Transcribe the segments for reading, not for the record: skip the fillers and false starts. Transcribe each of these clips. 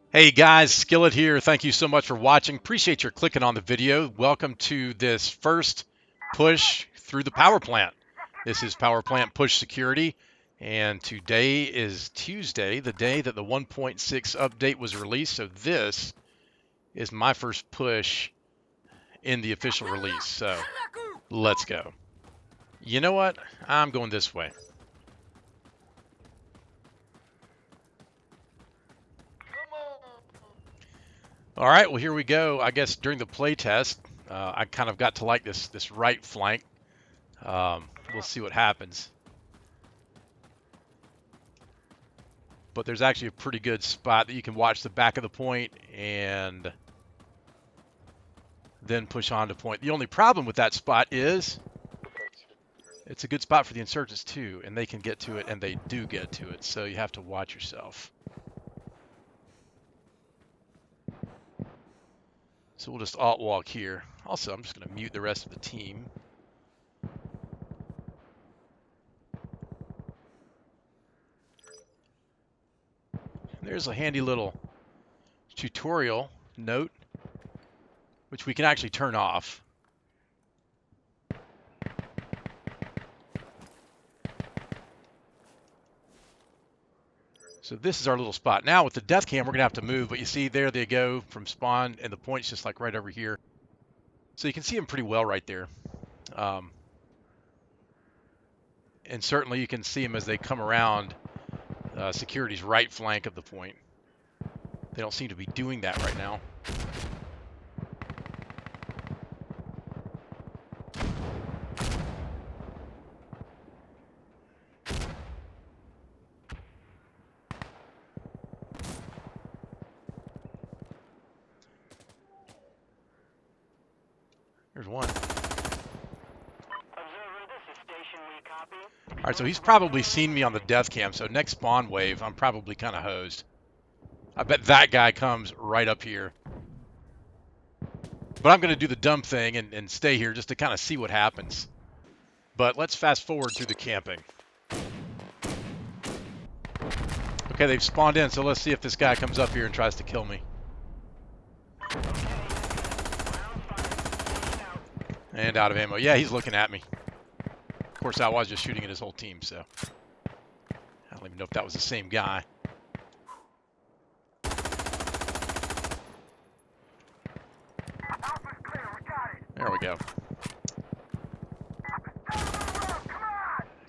Hey guys, Skillet here. Thank you so much for watching. Appreciate your clicking on the video. Welcome to this first push through the power plant. This is power plant push security, and today is Tuesday, the day that the 1.6 update was released. So this is my first push in the official release. So let's go. You know what? I'm going this way. All right, well, here we go. I guess during the play test, I kind of got to like this right flank. We'll see what happens. But there's actually a pretty good spot that you can watch the back of the point and then push on to point. The only problem with that spot is it's a good spot for the insurgents too, and they can get to it, and they do get to it. So you have to watch yourself. So we'll just alt walk here. Also, I'm just going to mute the rest of the team. There's a handy little tutorial note, which we can actually turn off. So this is our little spot. Now with the death cam, we're going to have to move, but you see there they go from spawn, and the point's just like right over here. So you can see them pretty well right there. And certainly you can see them as they come around security's right flank of the point. They don't seem to be doing that right now. There's one. All right, so he's probably seen me on the death cam, so next spawn wave, I'm probably kind of hosed. I bet that guy comes right up here. But I'm going to do the dumb thing and stay here just to kind of see what happens. But let's fast forward through the camping. Okay, they've spawned in, so let's see if this guy comes up here and tries to kill me. And out of ammo. Yeah, he's looking at me. Of course, I was just shooting at his whole team, so I don't even know if that was the same guy. There we go.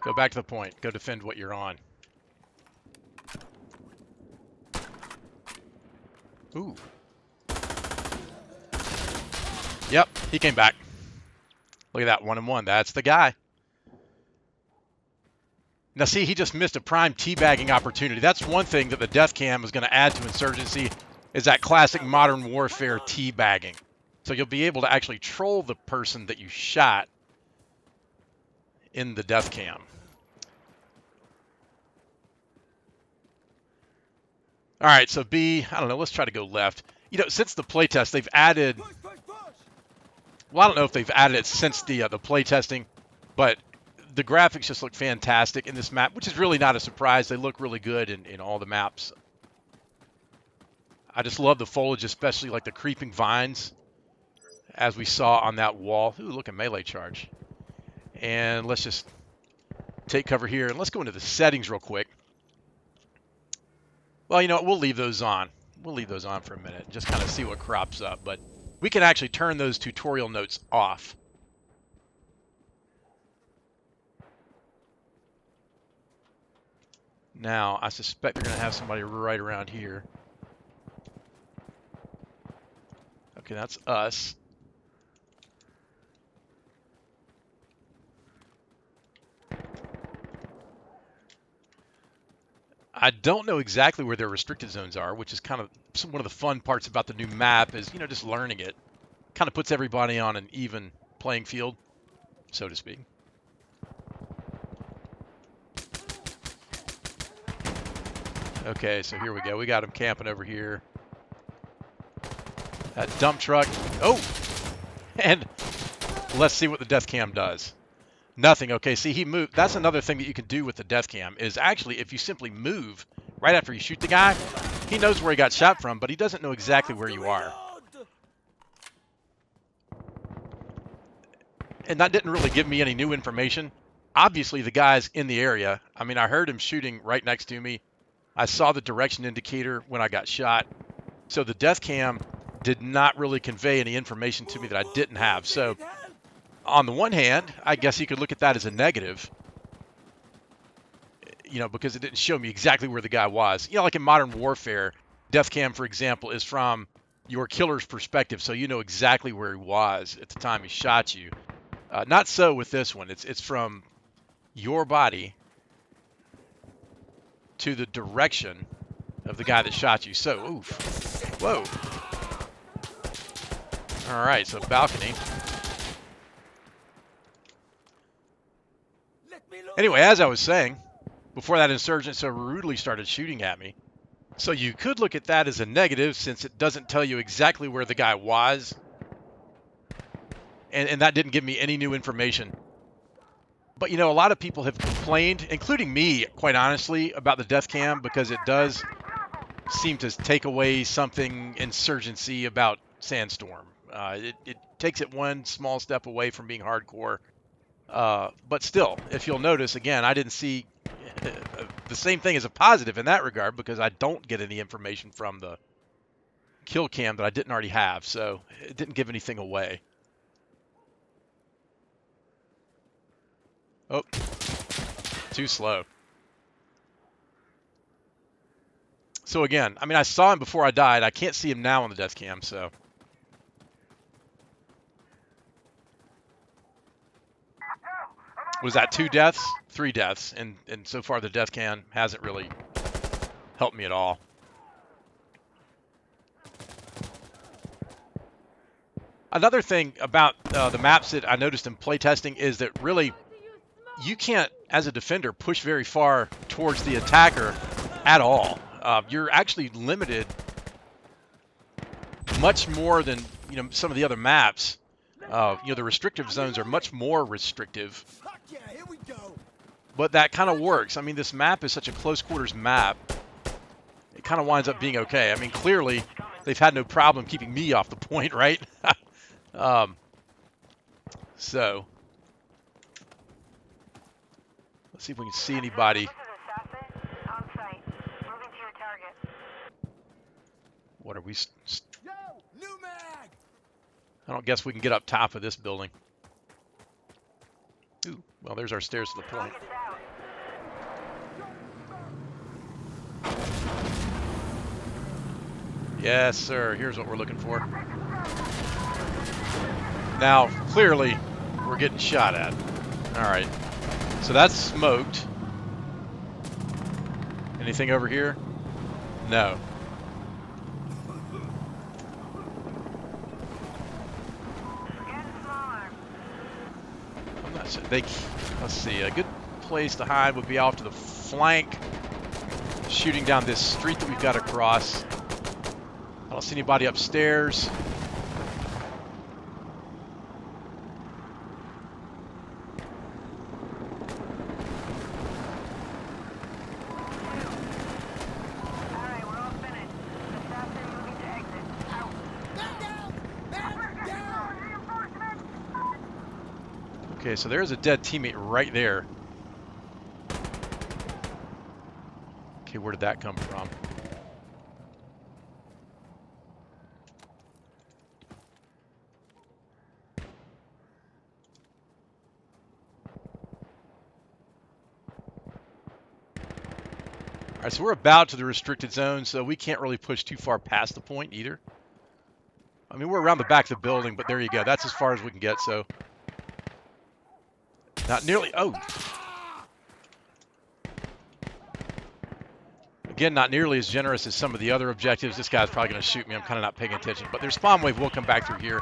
Go back to the point. Go defend what you're on. Ooh. Yep, he came back. Look at that, 1-1. That's the guy. Now see, he just missed a prime teabagging opportunity. That's one thing that the death cam is going to add to Insurgency, is that classic modern warfare teabagging. So you'll be able to actually troll the person that you shot in the death cam. All right, so B, I don't know, let's try to go left. You know, since the playtest, they've added, well, I don't know if they've added it since the playtesting, but the graphics just look fantastic in this map, which is really not a surprise. They look really good in all the maps. I just love the foliage, especially like the creeping vines, as we saw on that wall. Ooh, look, a melee charge. And let's just take cover here, and let's go into the settings real quick. Well, you know what? We'll leave those on. We'll leave those on for a minute, just kind of see what crops up. But we can actually turn those tutorial notes off. Now, I suspect they're going to have somebody right around here. Okay, that's us. I don't know exactly where their restricted zones are, which is kind of one of the fun parts about the new map is, you know, just learning it. Kind of puts everybody on an even playing field, so to speak. Okay, so here we go. We got him camping over here. That dump truck. Oh! And let's see what the death cam does. Nothing. Okay, see, he moved. That's another thing that you can do with the death cam is actually if you simply move right after you shoot the guy, He knows where he got shot from, but he doesn't know exactly where you are. And that didn't really give me any new information. Obviously, the guy's in the area. I mean, I heard him shooting right next to me. I saw the direction indicator when I got shot. So the death cam did not really convey any information to me that I didn't have. So on the one hand, I guess you could look at that as a negative, you know, because it didn't show me exactly where the guy was. You know, like in Modern Warfare, death cam, for example, is from your killer's perspective, so you know exactly where he was at the time he shot you. Not so with this one. It's from your body to the direction of the guy that shot you. So, oof. Whoa. All right, so balcony. Anyway, as I was saying, before that insurgent so rudely started shooting at me, so you could look at that as a negative since it doesn't tell you exactly where the guy was. And that didn't give me any new information. But, you know, a lot of people have complained, including me, quite honestly, about the death cam because it does seem to take away something Insurgency about Sandstorm. It takes it one small step away from being hardcore. But still, if you'll notice, again, I didn't see the same thing as a positive in that regard because I don't get any information from the kill cam that I didn't already have. So it didn't give anything away. Oh, too slow. So again, I mean, I saw him before I died. I can't see him now on the death cam, so. Was that 2 deaths? 3 deaths. And so far the death cam hasn't really helped me at all. Another thing about the maps that I noticed in playtesting is that really you can't, as a defender, push very far towards the attacker at all. You're actually limited much more than, you know, some of the other maps. You know, the restrictive zones are much more restrictive. But that kind of works. I mean, this map is such a close quarters map. It kind of winds up being okay. I mean, clearly they've had no problem keeping me off the point, right? So let's see if we can see anybody. What are we? I don't guess we can get up top of this building. Ooh, well, there's our stairs to the point. Yes, sir. Here's what we're looking for. Now, clearly, we're getting shot at. All right. So that's smoked. Anything over here? No. I'm not sure. Let's see. A good place to hide would be off to the flank, shooting down this street that we've got to cross. I don't see anybody upstairs. Okay, so there's a dead teammate right there. Okay, where did that come from? All right, so we're about to the restricted zone, so we can't really push too far past the point either. I mean, we're around the back of the building, but there you go. That's as far as we can get, so. Not nearly, oh. Again, not nearly as generous as some of the other objectives. This guy's probably going to shoot me. I'm kind of not paying attention. But their spawn wave will come back through here.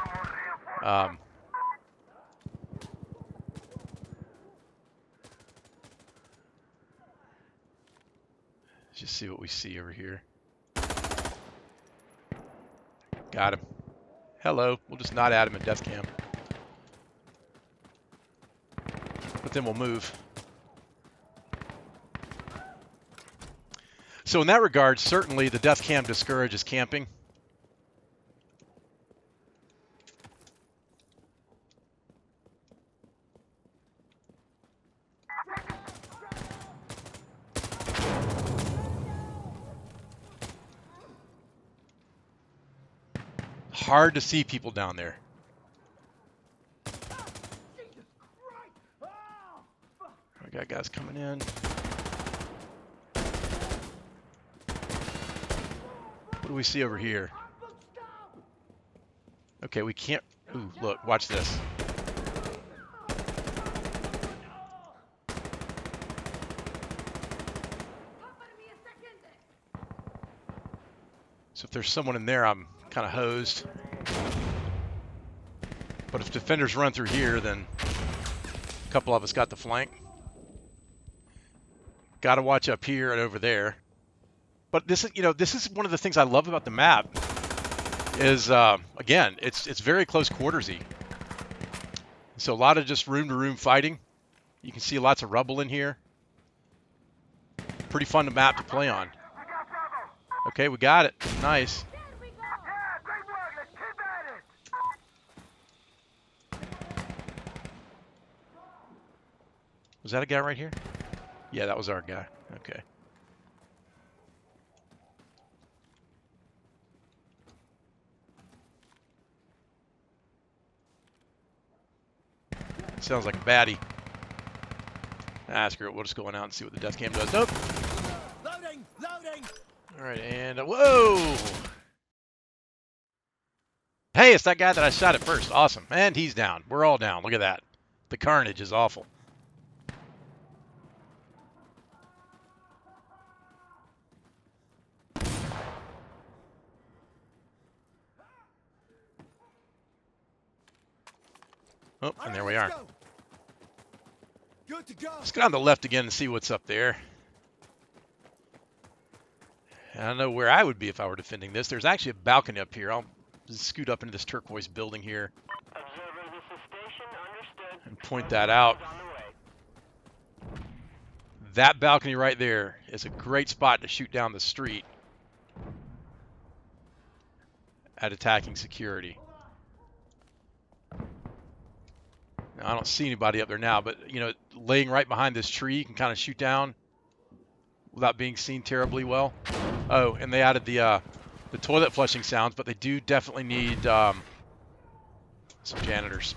Just see what we see over here. Got him. Hello. We'll just nod at him in death cam. But then we'll move. So in that regard, certainly the death cam discourages camping. Hard to see people down there. We got guys coming in. What do we see over here? Okay, we can't... Ooh, look, watch this. So if there's someone in there, I'm kind of hosed. But if defenders run through here, then a couple of us got the flank. Got to watch up here and over there. But this is, you know, this is one of the things I love about the map. Is again, it's very close quartersy. So a lot of just room-to-room fighting. You can see lots of rubble in here. Pretty fun map to play on. Okay, we got it. Nice. Was that a guy right here? Yeah, that was our guy. Okay. Sounds like a baddie. Ah, screw it. We'll just go on out and see what the death cam does. Nope. Loading! Loading! All right, and whoa! Hey, it's that guy that I shot at first. Awesome. And he's down. We're all down. Look at that. The carnage is awful. Oh, and there we are. Good to go. Let's go on the left again and see what's up there. I don't know where I would be if I were defending this. There's actually a balcony up here. I'll just scoot up into this turquoise building here and point that out. That balcony right there is a great spot to shoot down the street at attacking security. Now, I don't see anybody up there now, but, you know, laying right behind this tree, you can kind of shoot down without being seen terribly well. Oh, and they added the toilet flushing sounds, but they do definitely need some janitors.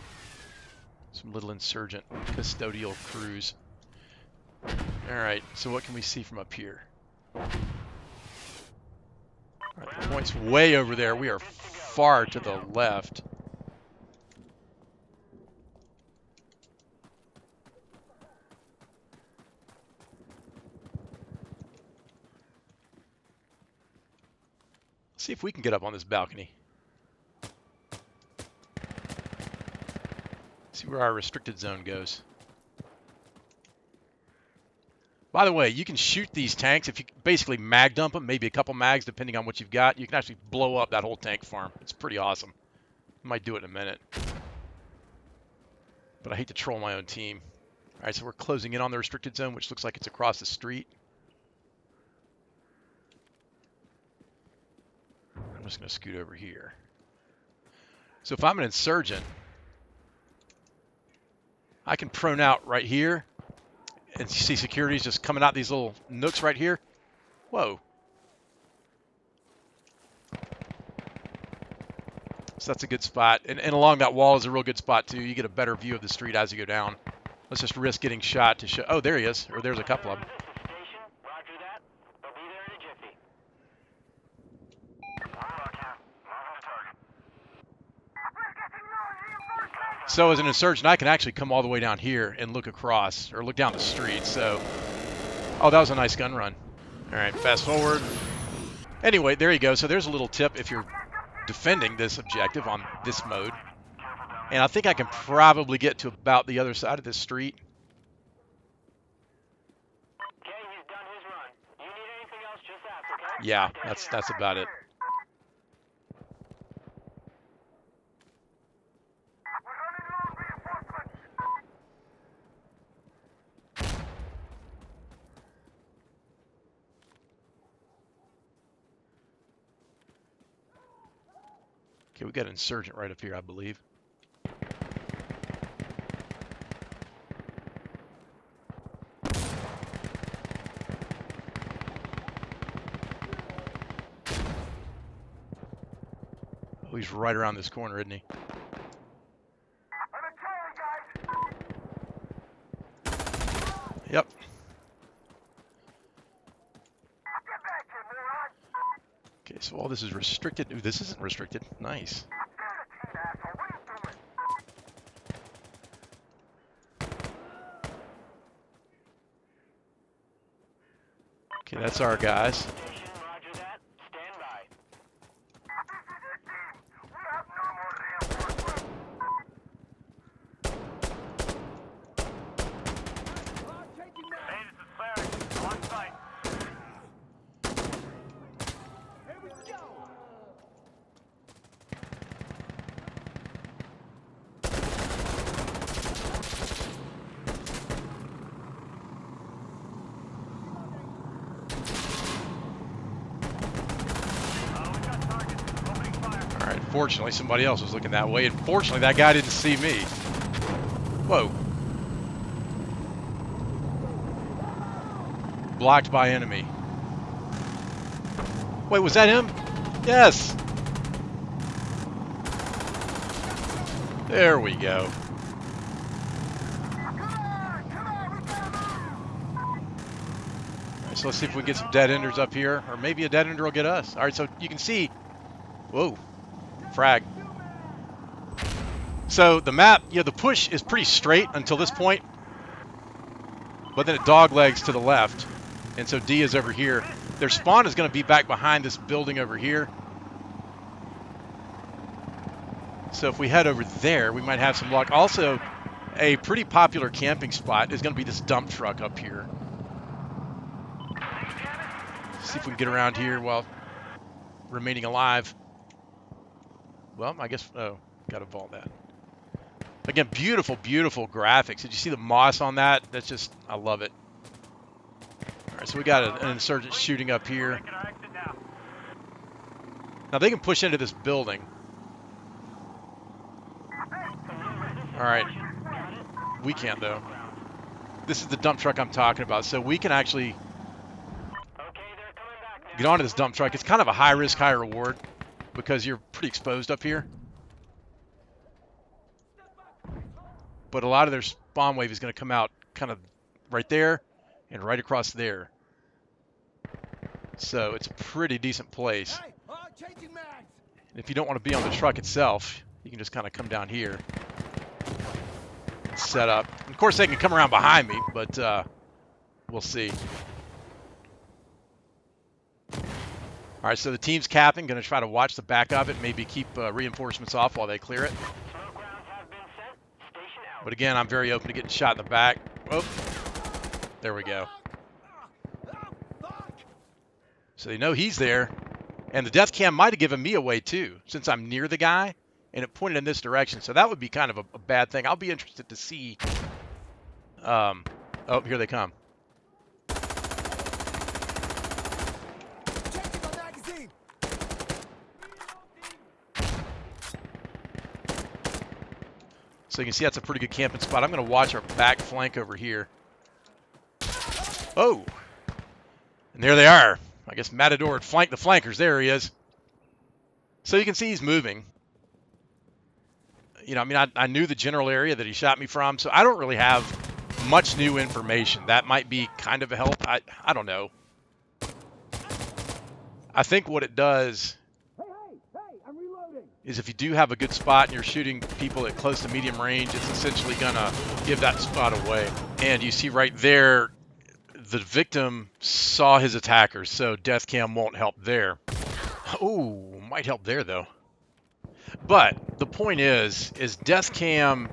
Some little insurgent custodial crews. All right, so what can we see from up here? All right, the point's way over there. We are far to the left. See if we can get up on this balcony. See where our restricted zone goes. By the way, you can shoot these tanks if you basically mag dump them, maybe a couple mags depending on what you've got. You can actually blow up that whole tank farm. It's pretty awesome. Might do it in a minute. But I hate to troll my own team. All right, so we're closing in on the restricted zone, which looks like it's across the street. I'm just going to scoot over here. So if I'm an insurgent, I can prone out right here. And you see security's just coming out these little nooks right here. Whoa. So that's a good spot. And along that wall is a real good spot, too. You get a better view of the street as you go down. Let's just risk getting shot to show... Oh, there he is. Or there's a couple of them. So as an insurgent, I can actually come all the way down here and look across, or look down the street, so... Oh, that was a nice gun run. Alright, fast forward. Anyway, there you go. So there's a little tip if you're defending this objective on this mode. And I think I can probably get to about the other side of this street. Okay, he's done his run. You need anything else, just ask, okay? Yeah, that's about it. Okay, we got an insurgent right up here, I believe. Oh, he's right around this corner, isn't he? Yep. Okay, so all this is restricted. Ooh, this isn't restricted. Nice. Okay, that's our guys. Fortunately, somebody else was looking that way, and fortunately, that guy didn't see me. Whoa. Blocked by enemy. Wait, was that him? Yes. There we go. All right, so let's see if we can get some dead enders up here, or maybe a dead ender will get us. All right, so you can see. Whoa. Frag. So the map, the push is pretty straight until this point, but then it doglegs to the left, and so D is over here. Their spawn is going to be back behind this building over here. So if we head over there, we might have some luck. Also, a pretty popular camping spot is going to be this dump truck up here. See if we can get around here while remaining alive. Well, I guess, oh, got to vault that. Again, beautiful, beautiful graphics. Did you see the moss on that? That's just, I love it. All right, so we got an insurgent shooting up here. Now they can push into this building. All right, we can't though. This is the dump truck I'm talking about. So we can actually get onto this dump truck. It's kind of a high risk, high reward, because you're pretty exposed up here. But a lot of their spawn wave is going to come out kind of right there and right across there. So it's a pretty decent place. And if you don't want to be on the truck itself, you can just kind of come down here and set up. And of course, they can come around behind me, but we'll see. All right, so the team's capping, going to try to watch the back of it, maybe keep reinforcements off while they clear it. But again, I'm very open to getting shot in the back. Oh, there we go. So they know he's there. And the death cam might have given me away too, since I'm near the guy, and it pointed in this direction. So that would be kind of a bad thing. I'll be interested to see. Oh, here they come. So you can see that's a pretty good camping spot. I'm going to watch our back flank over here. Oh. And there they are. I guess Matador had flanked the flankers. There he is. So you can see he's moving. I mean, I knew the general area that he shot me from, so I don't really have much new information. That might be kind of a help. I don't know. I think what it does is if you do have a good spot and you're shooting people at close to medium range, it's essentially going to give that spot away. And you see right there, the victim saw his attackers, so death cam won't help there. Oh, might help there though. But the point is death cam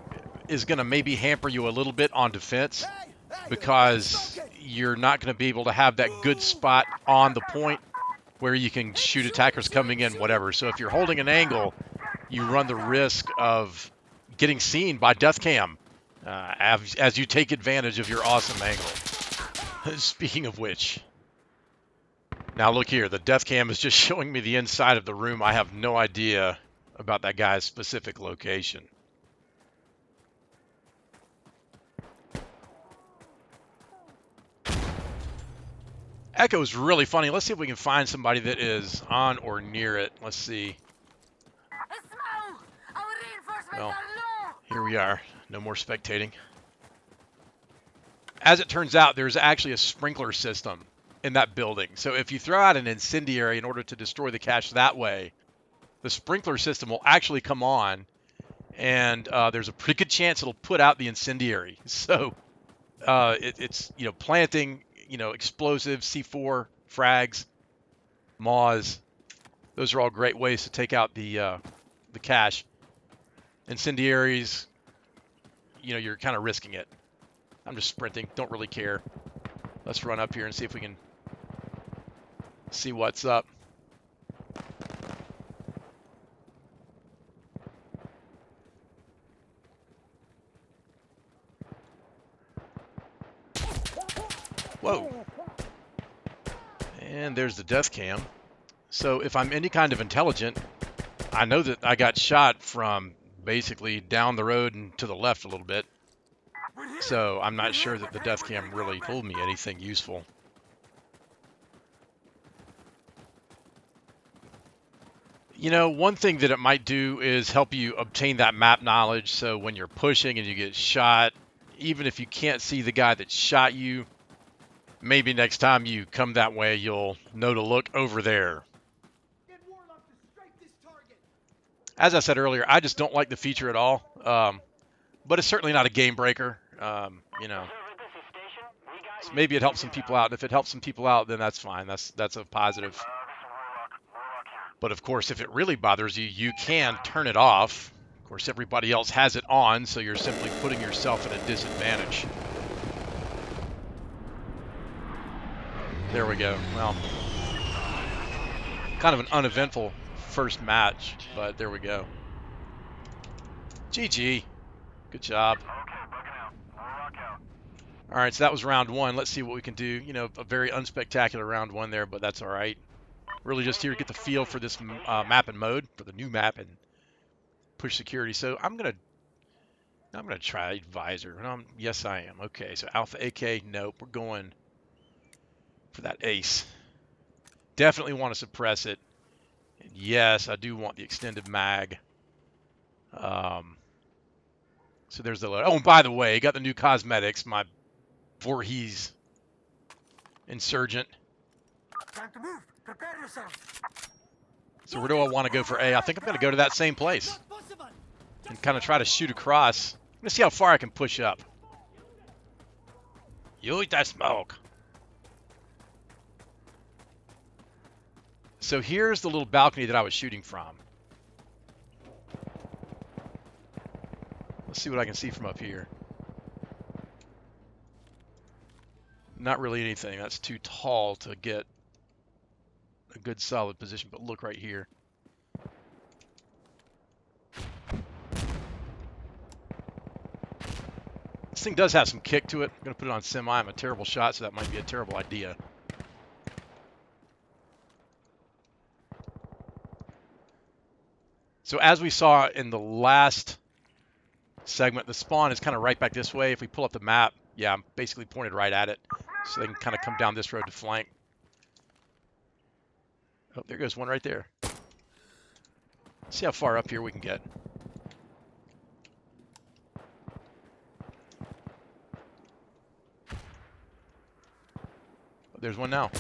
is going to maybe hamper you a little bit on defense, because you're not going to be able to have that good spot on the point where you can shoot attackers coming in, whatever. So if you're holding an angle, you run the risk of getting seen by death cam as you take advantage of your awesome angle. Speaking of which, now look here, the death cam is just showing me the inside of the room. I have no idea about that guy's specific location. Echo is really funny. Let's see if we can find somebody that is on or near it. Let's see. Well, here we are. No more spectating. As it turns out, there's actually a sprinkler system in that building. So if you throw out an incendiary in order to destroy the cache that way, the sprinkler system will actually come on, and there's a pretty good chance it'll put out the incendiary. So it's, you know, planting, you know, explosives, C4, frags, MAWs. Those are all great ways to take out the cache. Incendiaries, you know, you're kind of risking it. I'm just sprinting. Don't really care. Let's run up here and see if we can see what's up. Whoa. And there's the death cam. So if I'm any kind of intelligent, I know that I got shot from basically down the road and to the left a little bit. So I'm not sure that the death cam really told me anything useful. You know, one thing that it might do is help you obtain that map knowledge. So when you're pushing and you get shot, even if you can't see the guy that shot you, maybe next time you come that way, you'll know to look over there. As I said earlier, I just don't like the feature at all. But it's certainly not a game breaker. You know, so maybe it helps some people out. If it helps some people out, then that's fine. That's a positive. But of course, if it really bothers you, you can turn it off. Of course, everybody else has it on, so you're simply putting yourself at a disadvantage. There we go. Well, kind of an uneventful first match, but there we go. GG. Good job. All right, so that was round one. Let's see what we can do. You know, a very unspectacular round one there, but that's all right. Really just here to get the feel for this map and mode, for the new map and push security. So I'm gonna try advisor. Yes, I am. Okay, so Alpha AK, nope. We're going for that ace. Definitely want to suppress it. And yes, I do want the extended mag. So there's the load. Oh, and by the way, got the new cosmetics. My Voorhees Insurgent. Time to move. Prepare yourself. So where do I want to go for A? I think I'm going to go to that same place and kind of try to shoot across. I'm going to see how far I can push up. You eat that smoke. So here's the little balcony that I was shooting from. Let's see what I can see from up here. Not really anything. That's too tall to get a good solid position, but look right here. This thing does have some kick to it. I'm going to put it on semi. I'm a terrible shot, so that might be a terrible idea. So as we saw in the last segment, the spawn is kind of right back this way. If we pull up the map, yeah, I'm basically pointed right at it. So they can kind of come down this road to flank. Oh, there goes one right there. Let's see how far up here we can get. Oh, there's one now.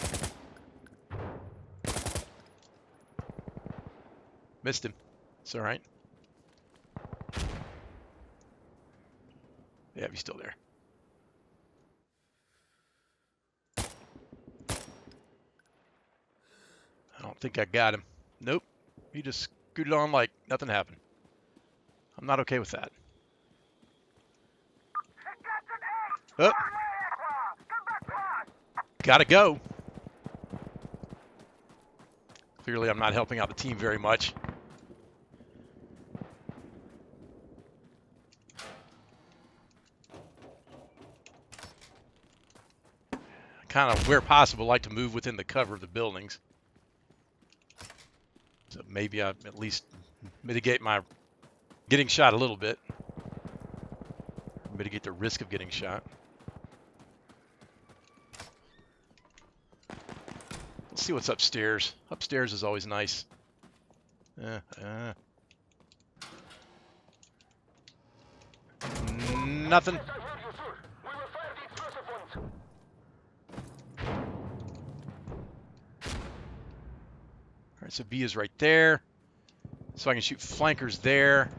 Missed him. It's all right. Yeah, he's still there. I don't think I got him. Nope. He just scooted on like nothing happened. I'm not okay with that. Oh. Gotta go. Clearly I'm not helping out the team very much. Kind of, where possible, like to move within the cover of the buildings. So maybe I'm at least mitigate my getting shot a little bit. Mitigate the risk of getting shot. Let's see what's upstairs. Upstairs is always nice. Nothing. Alright, so B is right there. So I can shoot flankers there.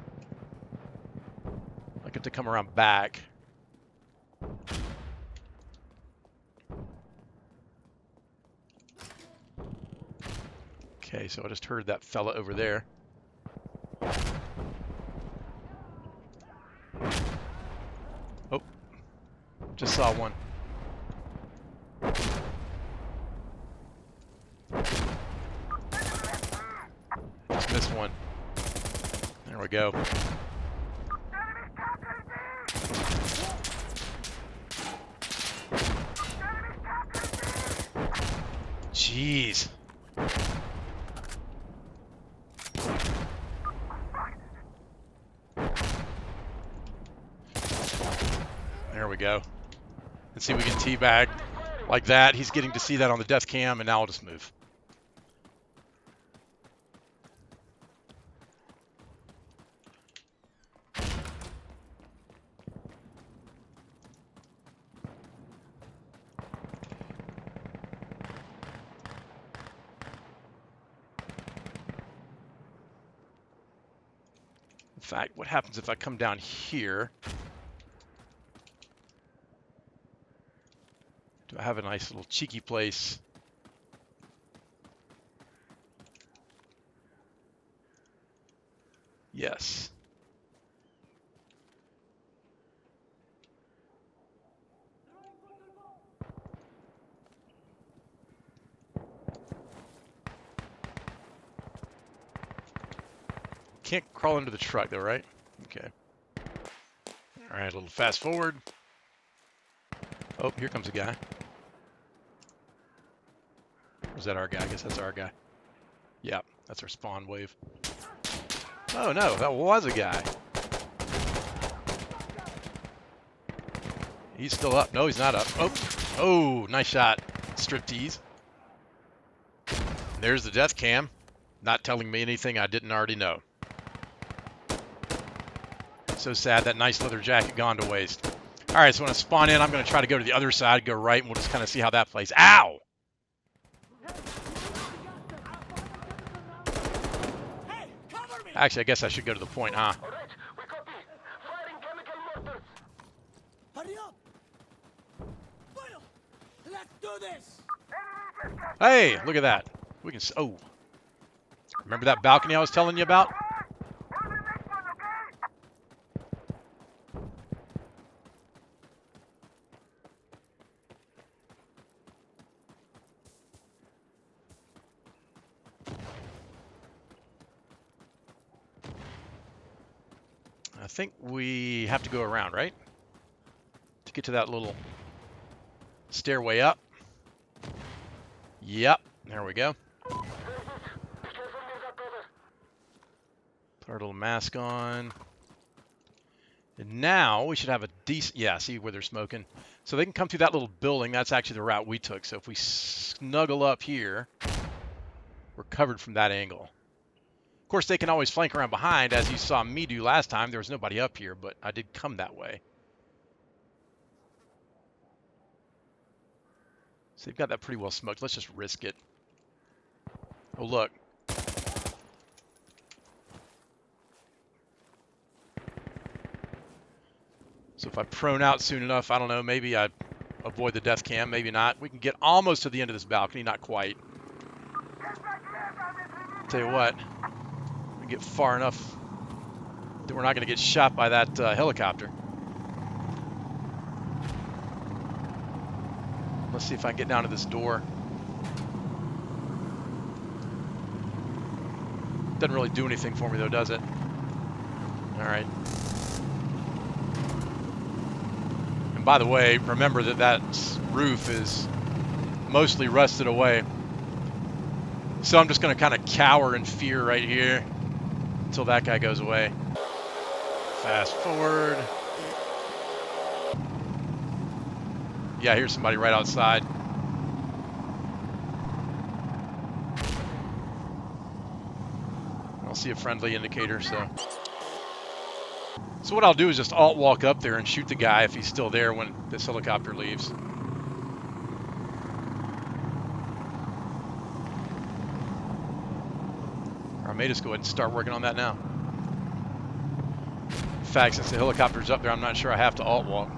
I get to come around back. Okay, so I just heard that fella over there. Oh, just saw one. Just missed one. There we go. Jeez. There we go. Let's see if we can teabag like that. He's getting to see that on the death cam, and now I'll just move. In fact, what happens if I come down here? Do I have a nice little cheeky place? Yes. Can't crawl into the truck though, right? Okay. All right, a little fast forward. Oh, here comes a guy. Or is that our guy? I guess that's our guy. Yeah, that's our spawn wave. Oh no, that was a guy. He's still up. No, he's not up. Oh, nice shot. Striptease. There's the death cam. Not telling me anything I didn't already know. So sad that nice leather jacket gone to waste. All right, so when I spawn in, I'm going to try to go to the other side, go right, and we'll just kind of see how that plays. Ow! Actually, I guess I should go to the point, huh? Hurry up! Boyle, let's do this! Hey, look at that. We can. Oh, remember that balcony I was telling you about? I think we have to go around, right? To get to that little stairway up. Yep, there we go. Put our little mask on. And now we should have a decent, yeah, see where they're smoking. So they can come through that little building. That's actually the route we took. So if we snuggle up here, we're covered from that angle. Of course, they can always flank around behind, as you saw me do last time. There was nobody up here, but I did come that way. So they've got that pretty well smoked. Let's just risk it. Oh, look. So if I prone out soon enough, I don't know, maybe I avoid the death cam, maybe not. We can get almost to the end of this balcony, not quite. Tell you what. Get far enough that we're not going to get shot by that helicopter. Let's see if I can get down to this door. Doesn't really do anything for me though, does it? All right. And by the way, remember that that roof is mostly rusted away. So I'm just going to kind of cower in fear right here. until that guy goes away. Fast forward. Yeah, here's somebody right outside. I don't see a friendly indicator, so what I'll do is just alt walk up there and shoot the guy if he's still there when this helicopter leaves. Or I may just go ahead and start working on that now. In fact, since the helicopter's up there, I'm not sure I have to alt walk.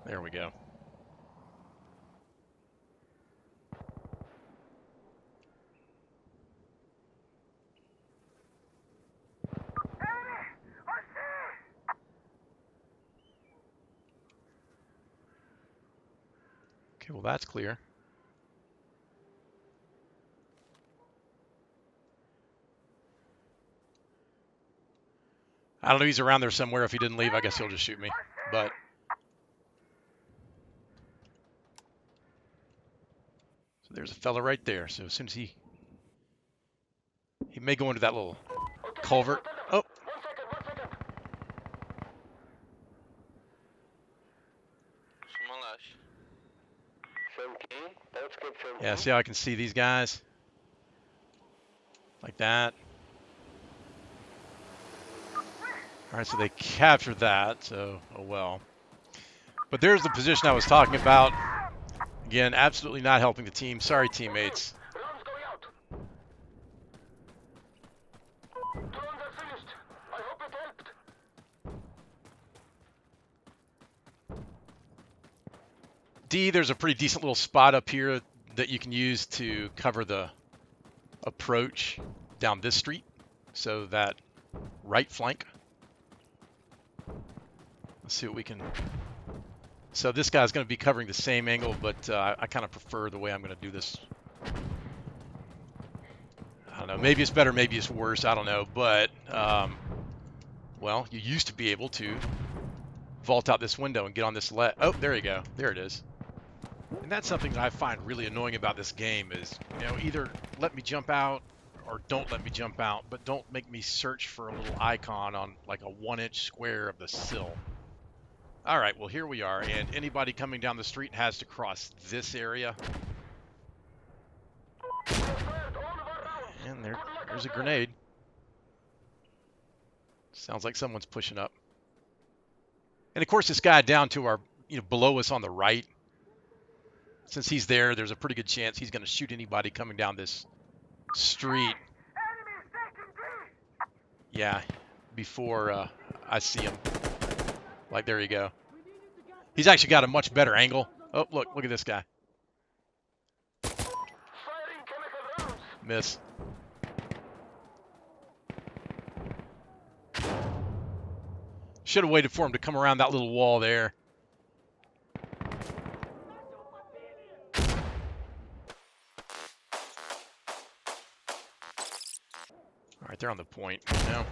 There we go. Okay, well that's clear. I don't know, he's around there somewhere. If he didn't leave, I guess he'll just shoot me. But so there's a fella right there. So as soon as he may go into that little culvert. Oh. Yeah, see how I can see these guys? Like that. Alright, so they captured that, so oh well. But there's the position I was talking about. Again, absolutely not helping the team. Sorry, teammates. D, there's a pretty decent little spot up here that you can use to cover the approach down this street. So that right flank. Let's see what we can... So this guy's going to be covering the same angle, but I kind of prefer the way I'm going to do this. I don't know. Maybe it's better, maybe it's worse. I don't know. But, well, you used to be able to vault out this window and get on this ledge. Oh, there you go. There it is. And that's something that I find really annoying about this game is, you know, either let me jump out or don't let me jump out, but don't make me search for a little icon on like a 1-inch square of the sill. All right, well, here we are, and anybody coming down the street has to cross this area. And there's a grenade. Sounds like someone's pushing up. And of course, this guy down to our, below us on the right, since he's there, there's a pretty good chance he's going to shoot anybody coming down this street. Yeah, before I see him. Like, there you go. He's actually got a much better angle. Oh, look at this guy. Miss. Should have waited for him to come around that little wall there. All right, they're on the point now.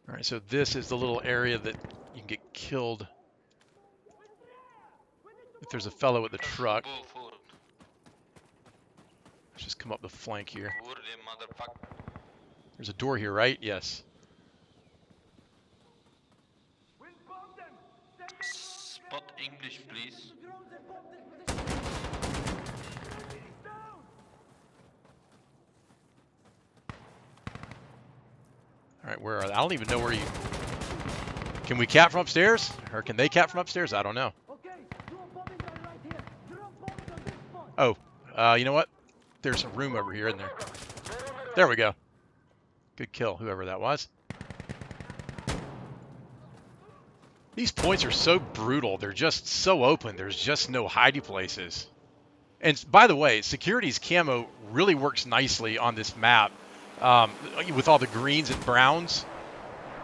All right, so this is the little area that you can get killed if there's a fellow with the truck. Let's just come up the flank here. There's a door here, right? Yes. Spot English, please. All right, where are they? I don't even know where you... Can we cap from upstairs? Or can they cap from upstairs? I don't know. Oh, you know what? There's a room over here, isn't there? There we go. Good kill, whoever that was. These points are so brutal. They're just so open. There's just no hidey places. And by the way, Security's camo really works nicely on this map. With all the greens and browns,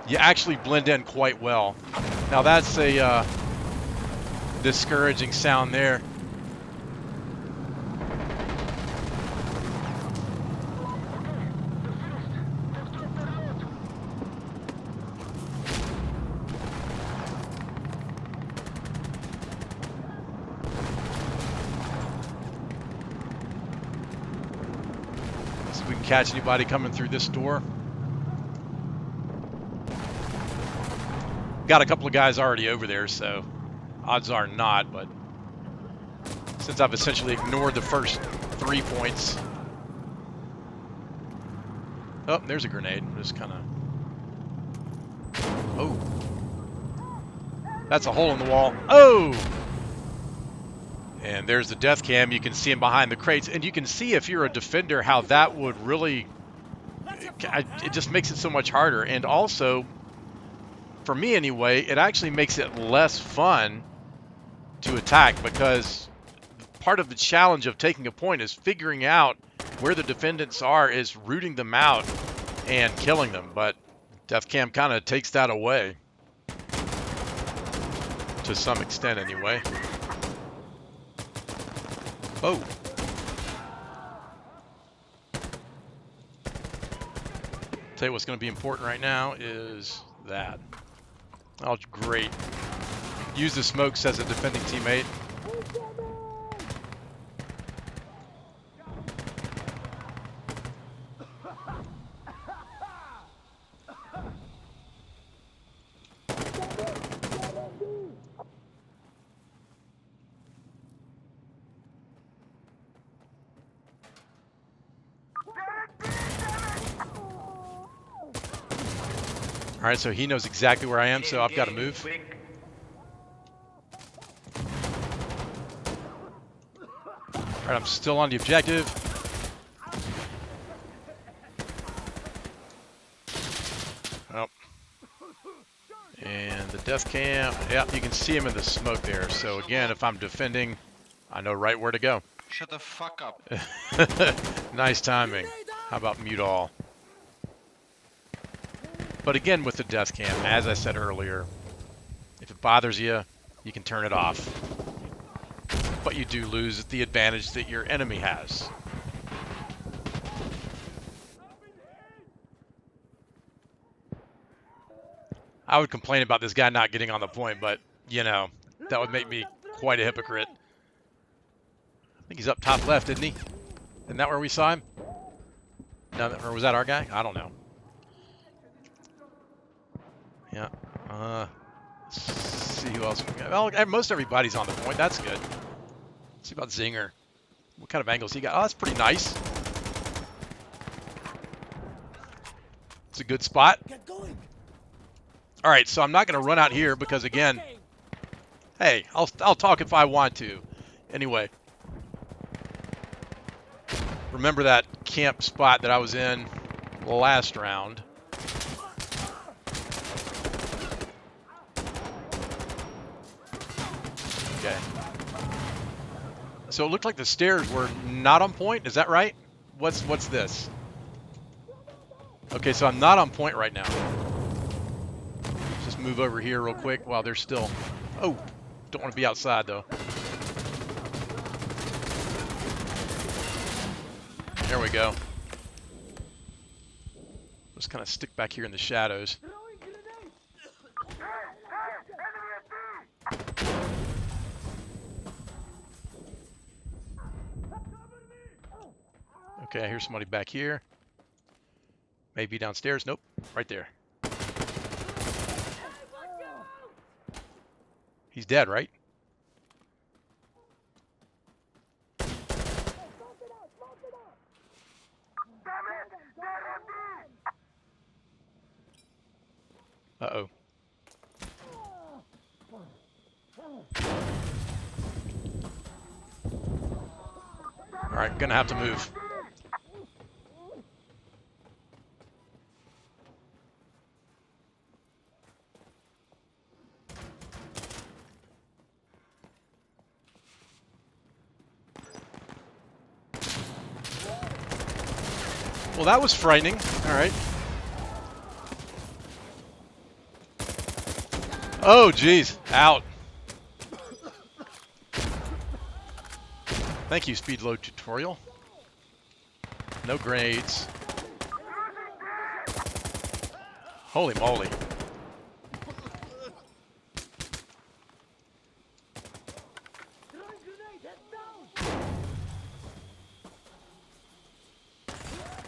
you actually blend in quite well. Now that's a discouraging sound there. See if we can catch anybody coming through this door. Got a couple of guys already over there, so odds are not, but since I've essentially ignored the first 3 points. Oh, there's a grenade. Just kind of... Oh. That's a hole in the wall. Oh! And there's the death cam. You can see him behind the crates. And you can see if you're a defender how that would really... It just makes it so much harder. And also, for me anyway, it actually makes it less fun to attack, because part of the challenge of taking a point is figuring out where the defendants are, is rooting them out and killing them. But death cam kind of takes that away. To some extent anyway. Oh. Tell you what's going to be important right now is that. Oh, great. Use the smokes as a defending teammate. All right, so he knows exactly where I am, so I've got to move. All right, I'm still on the objective. Oh. And the death cam, yeah, you can see him in the smoke there. So again, if I'm defending, I know right where to go. Shut the fuck up. Nice timing. How about mute all? But again, with the death cam, as I said earlier, if it bothers you, you can turn it off. But you do lose the advantage that your enemy has. I would complain about this guy not getting on the point, but, you know, that would make me quite a hypocrite. I think he's up top left, isn't he? Isn't that where we saw him? No, or was that our guy? I don't know. Yeah. Let's see who else we got. Well, most everybody's on the point. That's good. Let's see about Zinger. What kind of angles he got? Oh, that's pretty nice. It's a good spot. All right, so I'm not going to run out here because, again, hey, I'll talk if I want to. Anyway, remember that camp spot that I was in last round. Okay. So it looked like the stairs were not on point. Is that right? What's this? Okay, so I'm not on point right now. Let's just move over here real quick while they're still... Oh, don't want to be outside though. There we go. Just kind of stick back here in the shadows. Okay, I hear somebody back here. Maybe downstairs. Nope, right there. He's dead, right? Uh-oh. All right, gonna have to move. Well, that was frightening. All right. Oh, geez. Out. Thank you, speed load tutorial. No grenades. Holy moly.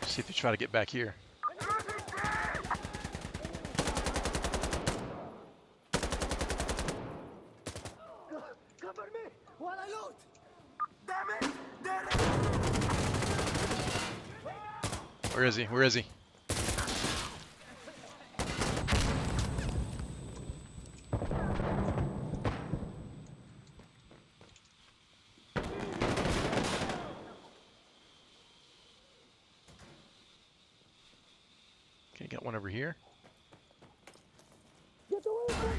See if they try to get back here. Cover me while I loot. Damn it! There. Where is he? Where is he? Okay, got one over here. Get away from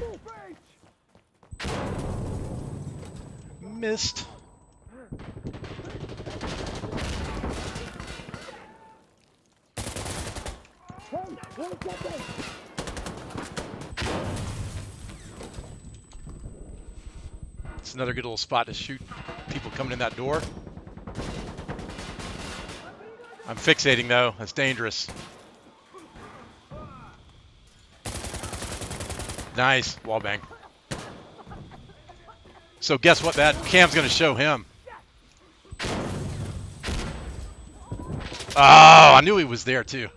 me! Missed. Hey, where's that guy? It's another good little spot to shoot people coming in that door. I'm fixating though. That's dangerous. Nice. Wallbang. So guess what that cam's going to show him? Oh, I knew he was there too.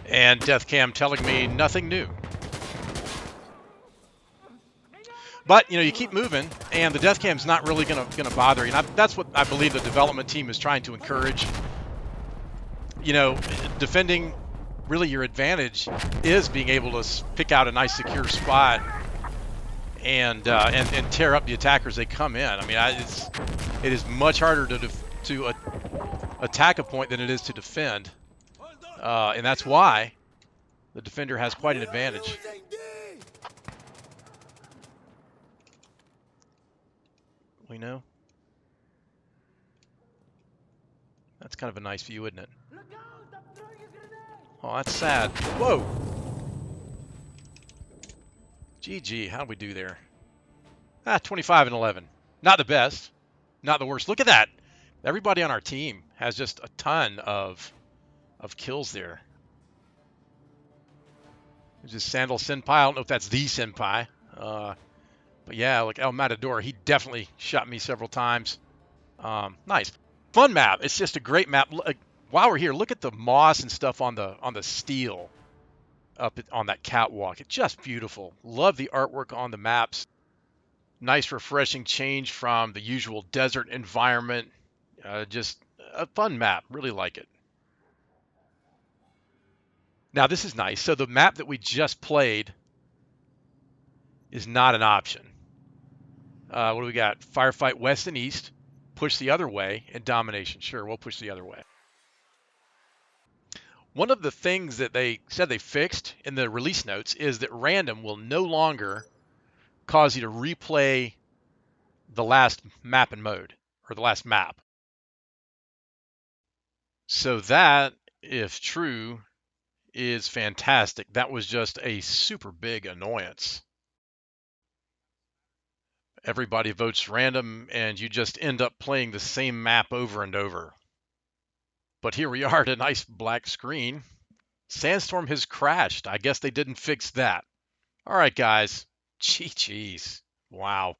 And death cam telling me nothing new. But, you know, you keep moving, and the death cam's not really gonna bother you. And that's what I believe the development team is trying to encourage. You know, defending, really your advantage is being able to pick out a nice secure spot and tear up the attackers as they come in. I mean, it is much harder to attack a point than it is to defend, and that's why the defender has quite an advantage. We know. That's kind of a nice view, isn't it? Oh, that's sad. Whoa! GG, how'd we do there? 25 and 11. Not the best, not the worst. Look at that. Everybody on our team has just a ton of kills there. There's this Sandal Senpai. I don't know if that's the Senpai. But yeah, like El Matador, he definitely shot me several times. Nice. Fun map. It's just a great map. While we're here, look at the moss and stuff on the steel up on that catwalk. It's just beautiful. Love the artwork on the maps. Nice, refreshing change from the usual desert environment. Just a fun map. Really like it. Now, this is nice. So the map that we just played is not an option. What do we got? Firefight west and east. Push the other way. And domination. Sure, we'll push the other way. One of the things that they said they fixed in the release notes is that random will no longer cause you to replay the last map and mode, or the last map. So that, if true, is fantastic. That was just a super big annoyance. Everybody votes random, and you just end up playing the same map over and over. But here we are at a nice black screen. Sandstorm has crashed. I guess they didn't fix that. All right, guys. Geez. Wow.